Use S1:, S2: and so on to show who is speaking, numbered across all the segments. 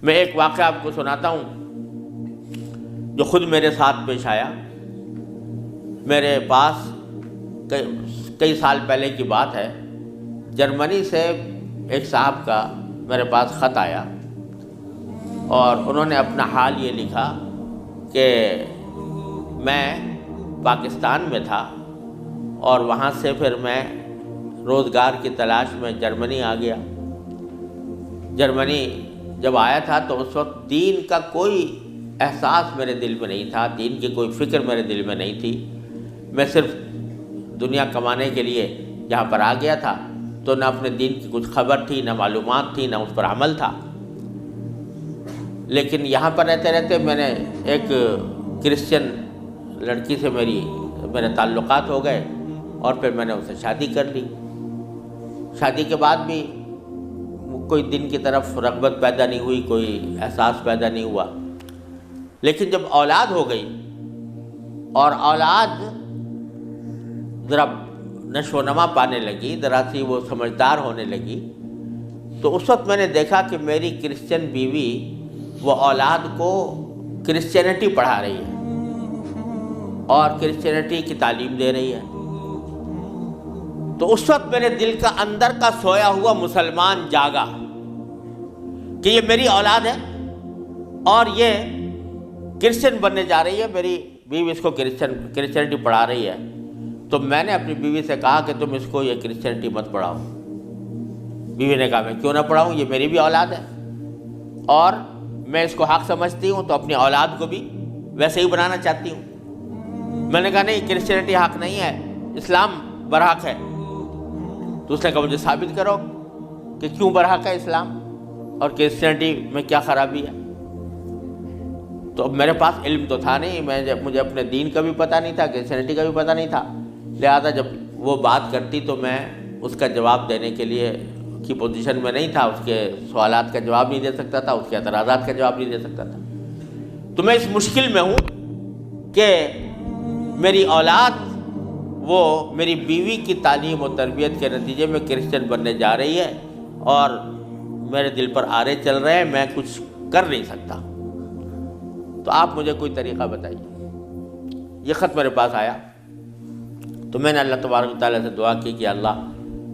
S1: میں ایک واقعہ آپ کو سناتا ہوں جو خود میرے ساتھ پیش آیا۔ میرے پاس کئی سال پہلے کی بات ہے، جرمنی سے ایک صاحب کا میرے پاس خط آیا اور انہوں نے اپنا حال یہ لکھا کہ میں پاکستان میں تھا اور وہاں سے پھر میں روزگار کی تلاش میں جرمنی آ گیا۔ جرمنی جب آیا تھا تو اس وقت دین کا کوئی احساس میرے دل میں نہیں تھا، دین کی کوئی فکر میرے دل میں نہیں تھی۔ میں صرف دنیا کمانے کے لیے یہاں پر آ گیا تھا، تو نہ اپنے دین کی کچھ خبر تھی، نہ معلومات تھی، نہ اس پر عمل تھا۔ لیکن یہاں پر رہتے رہتے میں نے ایک کرسچن لڑکی سے میرے تعلقات ہو گئے اور پھر میں نے اسے شادی کر لی۔ شادی کے بعد بھی کوئی دین کی طرف رغبت پیدا نہیں ہوئی، کوئی احساس پیدا نہیں ہوا۔ لیکن جب اولاد ہو گئی اور اولاد ذرا نشو و نما پانے لگی، ذرا سی وہ سمجھدار ہونے لگی، تو اس وقت میں نے دیکھا کہ میری کرسچن بیوی وہ اولاد کو کرسچینٹی پڑھا رہی ہے اور کرسچینٹی کی تعلیم دے رہی ہے۔ تو اس وقت میرے دل کا اندر کا سویا ہوا مسلمان جاگا کہ یہ میری اولاد ہے اور یہ کرسچن بننے جا رہی ہے، میری بیوی اس کو کرسچینٹی پڑھا رہی ہے۔ تو میں نے اپنی بیوی سے کہا کہ تم اس کو یہ کرسچینٹی مت پڑھاؤ۔ بیوی نے کہا میں کیوں نہ پڑھاؤں، یہ میری بھی اولاد ہے اور میں اس کو حق سمجھتی ہوں، تو اپنی اولاد کو بھی ویسے ہی بنانا چاہتی ہوں۔ میں نے کہا نہیں، کرسچینٹی حق نہیں ہے، اسلام برحق ہے۔ تو اس نے کہا مجھے ثابت کرو کہ کیوں برحق ہے اسلام اور کرسچینٹی میں کیا خرابی ہے۔ تو اب میرے پاس علم تو تھا نہیں، مجھے اپنے دین کا بھی پتہ نہیں تھا، کرسچینٹی کا بھی پتہ نہیں تھا، لہذا جب وہ بات کرتی تو میں اس کا جواب دینے کے لیے کی پوزیشن میں نہیں تھا، اس کے سوالات کا جواب نہیں دے سکتا تھا، اس کے اعتراضات کا جواب نہیں دے سکتا تھا۔ تو میں اس مشکل میں ہوں کہ میری اولاد وہ میری بیوی کی تعلیم و تربیت کے نتیجے میں کرسچن بننے جا رہی ہے اور میرے دل پر آرے چل رہے ہیں، میں کچھ کر نہیں سکتا۔ تو آپ مجھے کوئی طریقہ بتائیے۔ یہ خط میرے پاس آیا تو میں نے اللہ تبارک و تعالیٰ سے دعا کی کہ اللہ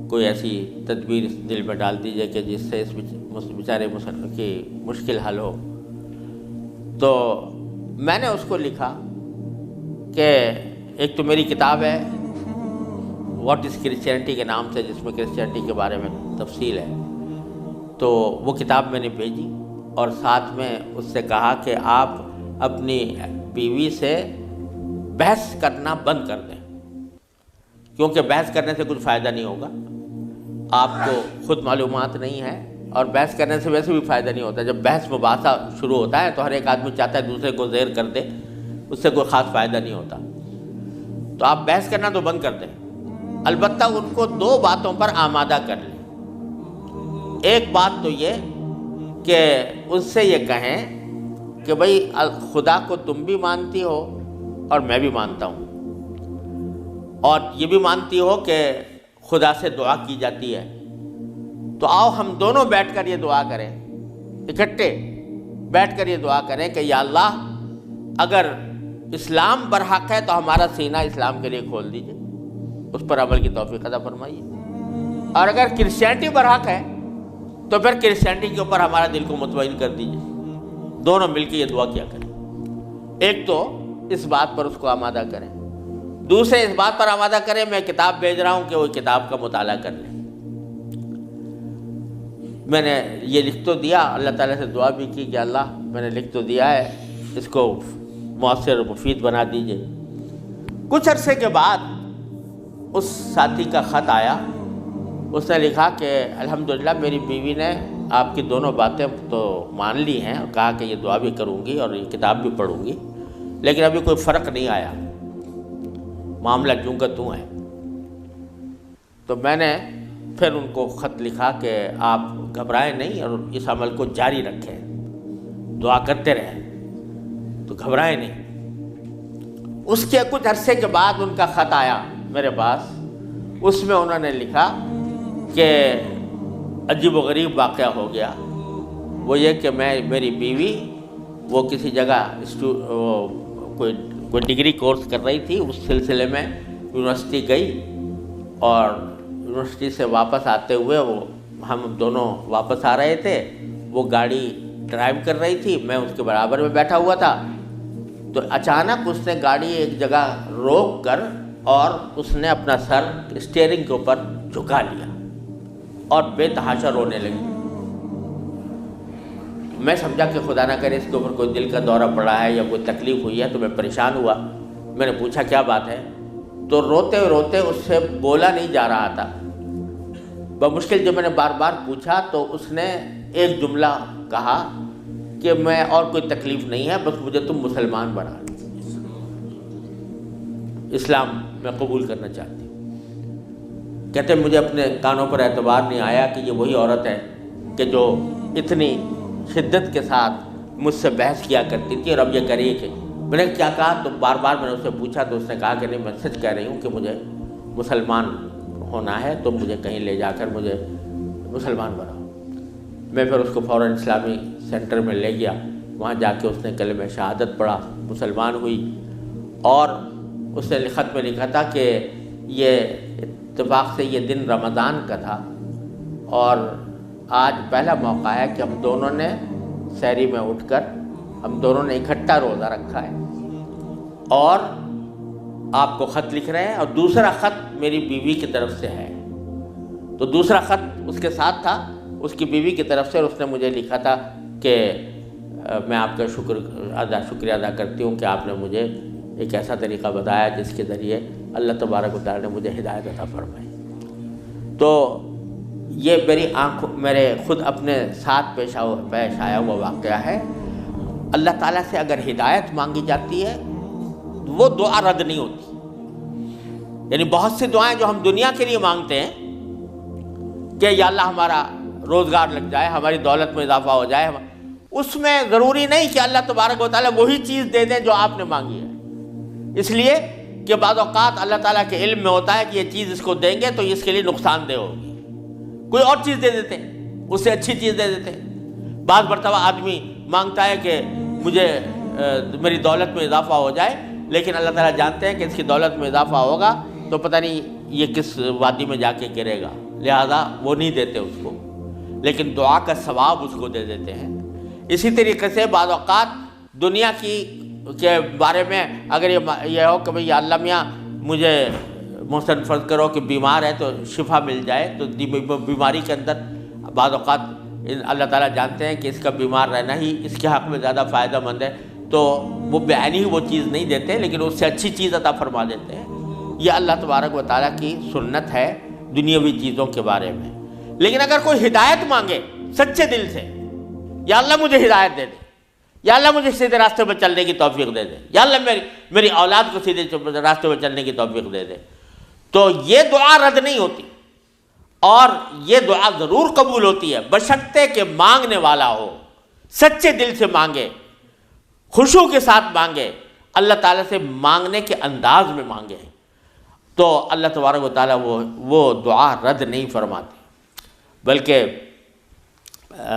S1: کوئی ایسی تدبیر اس دل میں ڈال دیجیے کہ جس سے اس بیچارے مسلمان کی مشکل حل ہو۔ تو میں نے اس کو لکھا کہ ایک تو میری کتاب ہے واٹ از کرسچینٹی کے نام سے، جس میں کرسچینٹی کے بارے میں تفصیل ہے، تو وہ کتاب میں نے بھیجی اور ساتھ میں اس سے کہا کہ آپ اپنی بیوی سے بحث کرنا بند کر دیں، کیونکہ بحث کرنے سے کچھ فائدہ نہیں ہوگا، آپ کو خود معلومات نہیں ہے اور بحث کرنے سے ویسے بھی فائدہ نہیں ہوتا۔ جب بحث مباحثہ شروع ہوتا ہے تو ہر ایک آدمی چاہتا ہے دوسرے کو زیر کر دے، اس سے کوئی خاص فائدہ نہیں ہوتا۔ تو آپ بحث کرنا تو بند کر دیں، البتہ ان کو دو باتوں پر آمادہ کر لیں۔ ایک بات تو یہ کہ ان سے یہ کہیں کہ بھئی خدا کو تم بھی مانتی ہو اور میں بھی مانتا ہوں، اور یہ بھی مانتی ہو کہ خدا سے دعا کی جاتی ہے، تو آؤ ہم دونوں بیٹھ کر یہ دعا کریں، اکٹھے بیٹھ کر یہ دعا کریں کہ یا اللہ اگر اسلام برحق ہے تو ہمارا سینہ اسلام کے لیے کھول دیجئے، اس پر عمل کی توفیق عطا فرمائیے، اور اگر کرسچینٹی برحق ہے تو پھر کرسچینٹی کے اوپر ہمارا دل کو مطمئن کر دیجئے۔ دونوں مل کے یہ دعا کیا کریں۔ ایک تو اس بات پر اس کو آمادہ کریں، دوسرے اس بات پر آمادہ کریں میں کتاب بھیج رہا ہوں کہ وہ کتاب کا مطالعہ کر لیں۔ میں نے یہ لکھ تو دیا، اللہ تعالیٰ سے دعا بھی کی کہ اللہ میں نے لکھ تو دیا ہے، اس کو مؤثر و مفید بنا دیجئے۔ کچھ عرصے کے بعد اس ساتھی کا خط آیا، اس نے لکھا کہ الحمدللہ میری بیوی نے آپ کی دونوں باتیں تو مان لی ہیں اور کہا کہ یہ دعا بھی کروں گی اور یہ کتاب بھی پڑھوں گی، لیکن ابھی کوئی فرق نہیں آیا، معاملہ کیوں کا توں ہے۔ تو میں نے پھر ان کو خط لکھا کہ آپ گھبرائیں نہیں اور اس عمل کو جاری رکھیں، دعا کرتے رہیں، تو گھبرائیں نہیں۔ اس کے کچھ عرصے کے بعد ان کا خط آیا میرے پاس، اس میں انہوں نے لکھا کہ عجیب و غریب واقعہ ہو گیا وہ یہ کہ میری بیوی وہ کسی جگہ کوئی ڈگری کورس کر رہی تھی، اس سلسلے میں یونیورسٹی گئی، اور یونیورسٹی سے واپس آتے ہوئے ہم دونوں واپس آ رہے تھے، وہ گاڑی ڈرائیو کر رہی تھی، میں اس کے برابر میں بیٹھا ہوا تھا، تو اچانک اس نے گاڑی ایک جگہ روک کر اور اس نے اپنا سر اسٹیئرنگ کے اوپر جھکا لیا اور بے تحاشا رونے لگی۔ میں سمجھا کہ خدا نہ کرے اس کے اوپر کوئی دل کا دورہ پڑا ہے یا کوئی تکلیف ہوئی ہے، تو میں پریشان ہوا۔ میں نے پوچھا کیا بات ہے، تو روتے روتے اس سے بولا نہیں جا رہا تھا۔ بمشکل جب میں نے بار بار پوچھا تو اس نے ایک جملہ کہا کہ میں اور کوئی تکلیف نہیں ہے، بس مجھے تم مسلمان بنا دو، اسلام میں قبول کرنا چاہتی ہوں۔ کہتے مجھے اپنے کانوں پر اعتبار نہیں آیا کہ یہ وہی عورت ہے کہ جو اتنی شدت کے ساتھ مجھ سے بحث کیا کرتی تھی، اور اب یہ کری کہ میں نے کیا کہا، تو بار بار میں نے اس سے پوچھا تو اس نے کہا کہ نہیں، میں سچ کہہ رہی ہوں کہ مجھے مسلمان ہونا ہے، تو مجھے کہیں لے جا کر مجھے مسلمان بناؤ۔ میں پھر اس کو فوراً اسلامی سینٹر میں لے گیا، وہاں جا کے اس نے کلمہ شہادت پڑھا، مسلمان ہوئی، اور اس نے خط میں لکھا تھا کہ یہ اتفاق سے یہ دن رمضان کا تھا، اور آج پہلا موقع ہے کہ ہم دونوں نے سحری میں اٹھ کر ہم دونوں نے اکٹھا روزہ رکھا ہے، اور آپ کو خط لکھ رہے ہیں، اور دوسرا خط میری بیوی کی طرف سے ہے۔ تو دوسرا خط اس کے ساتھ تھا اس کی بیوی کی طرف سے، اور اس نے مجھے لکھا تھا کہ میں آپ کا شکریہ ادا کرتی ہوں کہ آپ نے مجھے ایک ایسا طریقہ بتایا جس کے ذریعے اللہ تبارک و تعالیٰ نے مجھے ہدایت عطا فرمائی۔ تو یہ میرے خود اپنے ساتھ پیش آیا ہوا واقعہ ہے۔ اللہ تعالیٰ سے اگر ہدایت مانگی جاتی ہے وہ دعا رد نہیں ہوتی۔ یعنی بہت سی دعائیں جو ہم دنیا کے لیے مانگتے ہیں کہ یا اللہ ہمارا روزگار لگ جائے، ہماری دولت میں اضافہ ہو جائے، اس میں ضروری نہیں کہ اللہ تبارک و تعالیٰ وہی چیز دے دیں جو آپ نے مانگی ہے، اس لیے کہ بعض اوقات اللہ تعالیٰ کے علم میں ہوتا ہے کہ یہ چیز اس کو دیں گے تو اس کے لیے نقصان دہ ہوگی، کوئی اور چیز دے دیتے ہیں، اس سے اچھی چیز دے دیتے ہیں۔ بعض مرتبہ آدمی مانگتا ہے کہ مجھے میری دولت میں اضافہ ہو جائے، لیکن اللہ تعالیٰ جانتے ہیں کہ اس کی دولت میں اضافہ ہوگا تو پتہ نہیں یہ کس وادی میں جا کے گرے گا، لہذا وہ نہیں دیتے اس کو، لیکن دعا کا ثواب اس کو دے دیتے ہیں۔ اسی طریقے سے بعض اوقات دنیا کے بارے میں اگر یہ ہو کہ بھئی یا اللہ میاں مجھے محسن فرض کرو کہ بیمار ہے تو شفا مل جائے، تو بیماری کے اندر بعض اوقات اللہ تعالیٰ جانتے ہیں کہ اس کا بیمار رہنا ہی اس کے حق میں زیادہ فائدہ مند ہے، تو وہ بعینی ہی وہ چیز نہیں دیتے، لیکن اس سے اچھی چیز عطا فرما دیتے ہیں۔ یہ اللہ تبارک و تعالیٰ کی سنت ہے دنیاوی چیزوں کے بارے میں۔ لیکن اگر کوئی ہدایت مانگے سچے دل سے، یا اللہ مجھے ہدایت دے دے، یا اللہ مجھے سیدھے راستے پر چلنے کی توفیق دے دے، یا اللہ میری اولاد کو سیدھے راستے پر چلنے کی توفیق دے دے، تو یہ دعا رد نہیں ہوتی، اور یہ دعا ضرور قبول ہوتی ہے بشرطے کہ مانگنے والا ہو، سچے دل سے مانگے، خشوع کے ساتھ مانگے، اللہ تعالیٰ سے مانگنے کے انداز میں مانگے، تو اللہ تبارک و تعالیٰ وہ دعا رد نہیں فرماتے۔ بلکہ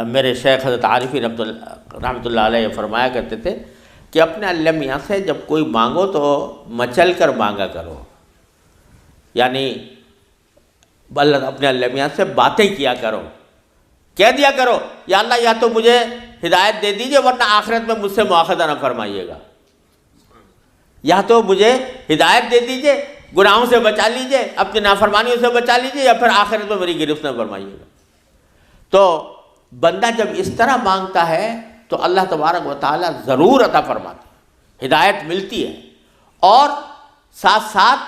S1: میرے شیخ حضرت عارفی رحمۃ اللہ علیہ فرمایا کرتے تھے کہ اپنے اللہ میاں سے جب کوئی مانگو تو مچل کر مانگا کرو، یعنی اپنے اللہ میاں سے باتیں کیا کرو، کہہ دیا کرو یا اللہ یا تو مجھے ہدایت دے دیجئے ورنہ آخرت میں مجھ سے مواخذہ نہ فرمائیے گا، یا تو مجھے ہدایت دے دیجئے، گناہوں سے بچا لیجئے، اپنی نافرمانیوں سے بچا لیجئے، یا پھر آخرت میں میری گرفت نہ فرمائیے گا۔ تو بندہ جب اس طرح مانگتا ہے تو اللہ تبارک و تعالیٰ ضرور عطا فرماتا ہے، ہدایت ملتی ہے، اور ساتھ ساتھ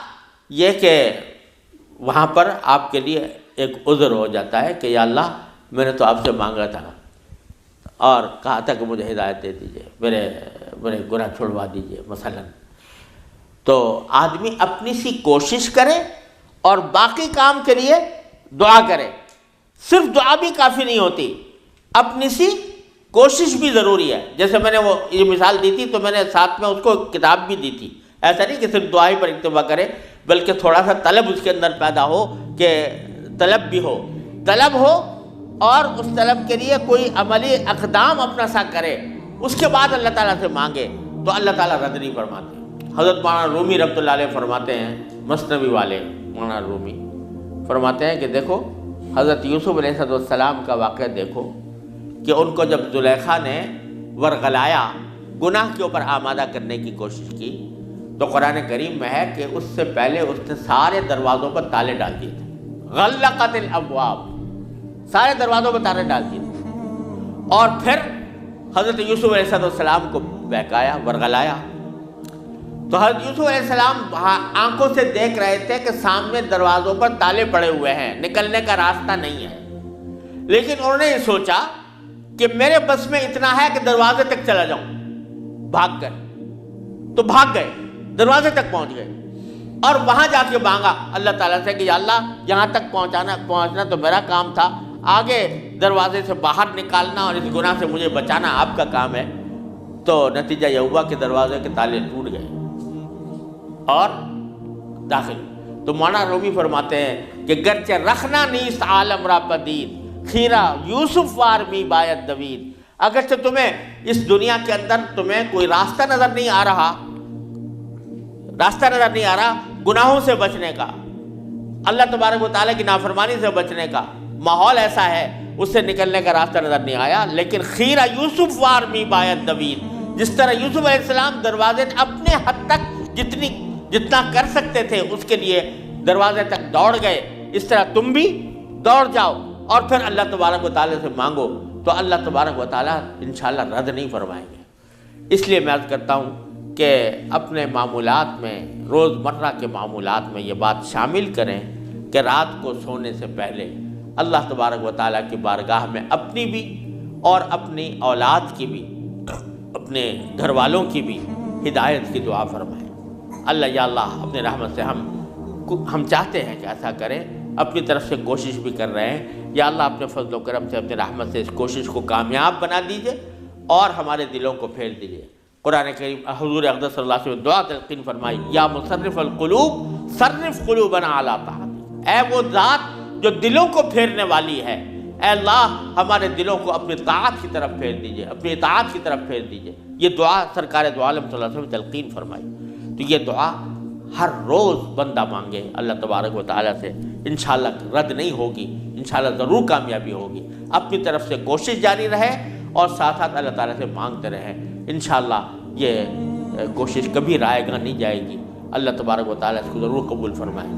S1: یہ کہ وہاں پر آپ کے لیے ایک عذر ہو جاتا ہے کہ یا اللہ میں نے تو آپ سے مانگا تھا اور کہا تھا کہ مجھے ہدایت دے دیجئے، میرے گناہ چھڑوا دیجئے مثلا۔ تو آدمی اپنی سی کوشش کرے اور باقی کام کے لیے دعا کرے، صرف دعا بھی کافی نہیں ہوتی، اپنی سی کوشش بھی ضروری ہے۔ جیسے میں نے وہ یہ مثال دی تھی تو میں نے ساتھ میں اس کو کتاب بھی دی تھی، ایسا نہیں کہ صرف دعا ہی پر اکتفا کرے، بلکہ تھوڑا سا طلب اس کے اندر پیدا ہو، کہ طلب بھی ہو اور اس طلب کے لیے کوئی عملی اقدام اپنا سا کرے، اس کے بعد اللہ تعالیٰ سے مانگے تو اللہ تعالیٰ رد نہیں فرماتے۔ حضرت مولانا رومی رحمۃ اللہ علیہ فرماتے ہیں، مثنوی والے مولانا رومی فرماتے ہیں کہ دیکھو حضرت یوسف علیہ السلام کا واقعہ دیکھو کہ ان کو جب زلیخا نے ورغلایا، گناہ کے اوپر آمادہ کرنے کی کوشش کی، تو قرآن کریم میں ہے کہ اس سے پہلے اس نے سارے دروازوں پر تالے ڈال دیے تھے، غلقت الابواب، سارے دروازوں پر تالے ڈال دیے تھے، اور پھر حضرت یوسف علیہ السلام کو بہکایا، ورغلایا۔ تو حضرت یوسف علیہ السلام آنکھوں سے دیکھ رہے تھے کہ سامنے دروازوں پر تالے پڑے ہوئے ہیں، نکلنے کا راستہ نہیں ہے، لیکن انہوں نے یہ سوچا کہ میرے بس میں اتنا ہے کہ دروازے تک چلا جاؤں، بھاگ کر، تو بھاگ گئے، دروازے تک پہنچ گئے، اور وہاں جا کے مانگا اللہ تعالیٰ سے کہ یا اللہ یہاں تک پہنچنا تو میرا کام تھا، آگے دروازے سے باہر نکالنا اور اس گناہ سے مجھے بچانا آپ کا کام ہے۔ تو نتیجہ یہ ہوا کہ دروازے کے تالے ٹوٹ گئے اور داخل۔ تو مولانا رومی فرماتے ہیں کہ گرچہ رکھنا نیست عالم را پدید، خیرہ یوسف وار می باید دوید، اگرچہ تمہیں اس دنیا کے اندر تمہیں کوئی راستہ نظر نہیں آ رہا، گناہوں سے بچنے کا، اللہ تبارک و تعالیٰ کی نافرمانی سے بچنے کا ماحول ایسا ہے، اس سے نکلنے کا راستہ نظر نہیں آیا، لیکن خیرہ یوسف وار می باید دوید، جس طرح یوسف علیہ السلام دروازے اپنے حد تک جتنا کر سکتے تھے اس کے لیے دروازے تک دوڑ گئے، اس طرح تم بھی دوڑ جاؤ اور پھر اللہ تبارک و تعالیٰ سے مانگو، تو اللہ تبارک و تعالیٰ انشاءاللہ رد نہیں فرمائیں گے۔ اس لیے میں عرض کرتا ہوں کہ اپنے معمولات میں، روزمرہ کے معمولات میں یہ بات شامل کریں کہ رات کو سونے سے پہلے اللہ تبارک و تعالیٰ کی بارگاہ میں اپنی بھی اور اپنی اولاد کی بھی، اپنے گھر والوں کی بھی ہدایت کی دعا فرمائیں۔ اللہ یا اللہ اپنے رحمت سے ہم چاہتے ہیں کہ ایسا کریں، اپنی طرف سے کوشش بھی کر رہے ہیں، یا اللہ اپنے فضل و کرم سے اپنے رحمت سے اس کوشش کو کامیاب بنا دیجئے اور ہمارے دلوں کو پھیر دیجئے۔ قرآن کریم حضور اقدس صلی اللہ علیہ وسلم دعا تلقین فرمائی، یا مصرف القلوب صرف قلوبنا علی طاعتک، اے وہ ذات جو دلوں کو پھیرنے والی ہے، اے اللہ ہمارے دلوں کو اپنی طاعت کی طرف پھیر دیجئے، اپنی اطاعت کی طرف پھیر دیجئے۔ یہ دعا سرکار دو عالم صلی اللہ علیہ وسلم تلقین فرمائی۔ تو یہ دعا ہر روز بندہ مانگے اللہ تبارک و تعالیٰ سے، انشاءاللہ رد نہیں ہوگی، انشاءاللہ ضرور کامیابی ہوگی۔ اپنی طرف سے کوشش جاری رہے اور ساتھ ساتھ اللہ تعالیٰ سے مانگتے رہیں، انشاءاللہ یہ کوشش کبھی رائے گاہ نہیں جائے گی۔ اللہ تبارک و تعالیٰ اس کو ضرور قبول فرمائے۔